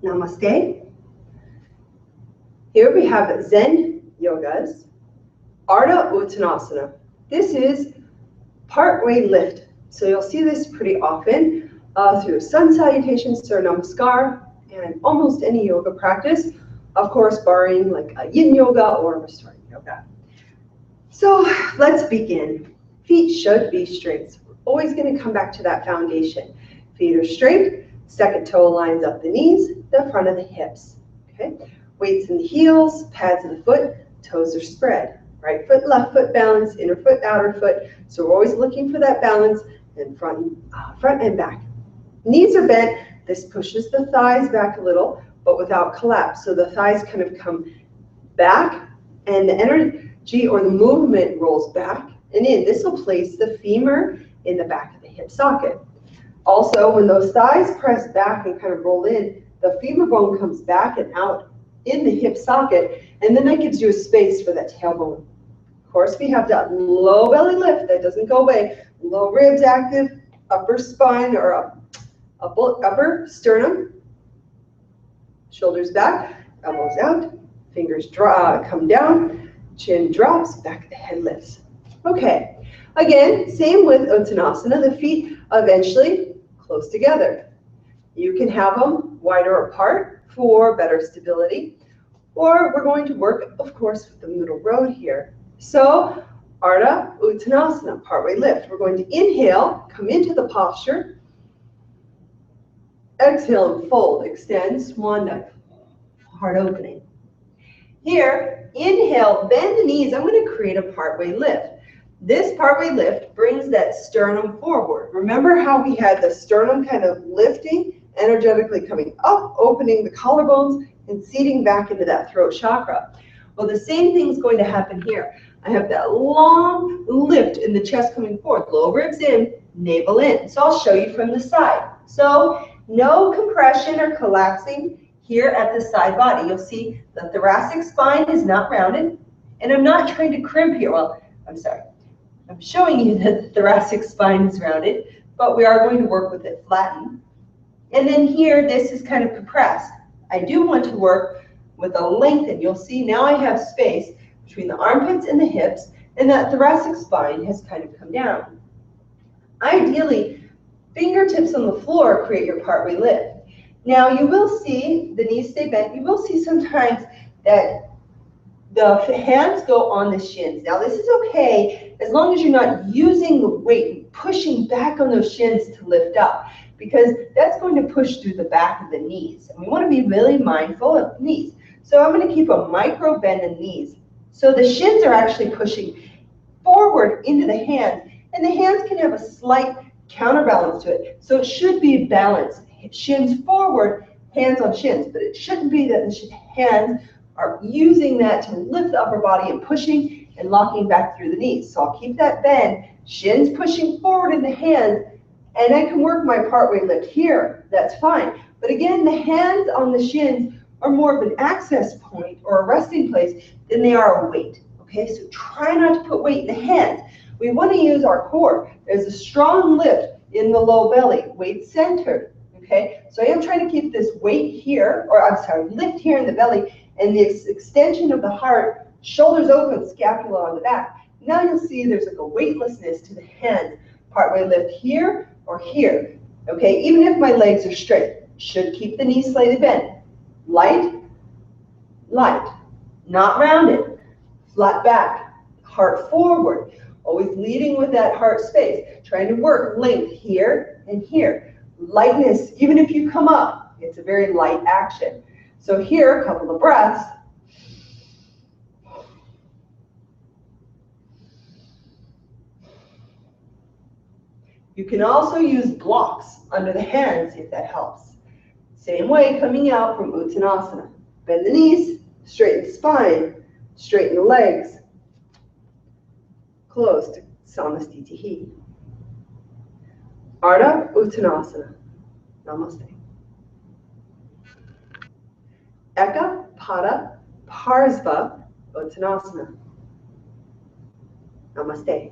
Namaste. Here we have Zen Yoga's Ardha Uttanasana. This is part-way lift. So you'll see this pretty often through sun salutations, Surya Namaskar, and almost any yoga practice. Of course, barring like a yin yoga or restoring yoga. So let's begin. Feet should be straight. So we're always going to come back to that foundation. Feet are straight. Second toe lines up the knees, the front of the hips. Okay. Weights in the heels, pads of the foot, toes are spread. Right foot, left foot balance, inner foot, outer foot. So we're always looking for that balance in front and back. Knees are bent. This pushes the thighs back a little, but without collapse. So the thighs kind of come back, and the energy or the movement rolls back and in. This will place the femur in the back of the hip socket. Also, when those thighs press back and kind of roll in, the femur bone comes back and out in the hip socket, and then that gives you a space for that tailbone. Of course, we have that low belly lift that doesn't go away. Low ribs active, upper spine or upper sternum, shoulders back, elbows out, fingers come down, chin drops, back of the head lifts. Okay, again, same with Uttanasana. The feet eventually close together. You can have them wider apart for better stability, or we're going to work, of course, with the middle road here. So, Ardha Uttanasana, partway lift. We're going to inhale, come into the posture. Exhale and fold, extend, swan dive, heart opening. Here, inhale, bend the knees. I'm going to create a partway lift. This partway lift brings that sternum forward. Remember how we had the sternum kind of lifting, energetically coming up, opening the collarbones, and seating back into that throat chakra. Well, the same thing's going to happen here. I have that long lift in the chest coming forward, low ribs in, navel in. So I'll show you from the side. So no compression or collapsing here at the side body. You'll see the thoracic spine is not rounded, and I'm not trying to crimp here. Well, I'm sorry. I'm showing you that the thoracic spine is rounded, but we are going to work with it flattened. And then here, this is kind of compressed. I do want to work with a lengthen. You'll see now I have space between the armpits and the hips, and that thoracic spine has kind of come down. Ideally, fingertips on the floor create your partway lift. Now you will see the knees stay bent. You will see sometimes that the hands go on the shins. Now this is okay as long as you're not using the weight, pushing back on those shins to lift up, because that's going to push through the back of the knees. And we want to be really mindful of knees. So I'm going to keep a micro bend in knees. So the shins are actually pushing forward into the hands, and the hands can have a slight counterbalance to it. So it should be balanced. Shins forward, hands on shins, but it shouldn't be that the hands are using that to lift the upper body and pushing and locking back through the knees. So I'll keep that bend, shins pushing forward in the hands, and I can work my partway lift here. That's fine. But again, the hands on the shins are more of an access point or a resting place than they are a weight. Okay, so try not to put weight in the hands. We want to use our core. There's a strong lift in the low belly, weight centered. Okay, so I am trying to keep this weight here, or I'm sorry, lift here in the belly, and the extension of the heart, shoulders open, scapula on the back. Now you'll see there's like a weightlessness to the hands. Partway lift here or here. Okay, even if my legs are straight, should keep the knees slightly bent. Light, light, not rounded, flat back, heart forward, always leading with that heart space, trying to work length here and here. Lightness, even if you come up, it's a very light action. So here, a couple of breaths. You can also use blocks under the hands if that helps. Same way coming out from Uttanasana. Bend the knees, straighten the spine, straighten the legs. Close to Samastitihi. Ardha Uttanasana. Namaste. Eka Pada Parsva Uttanasana. Namaste.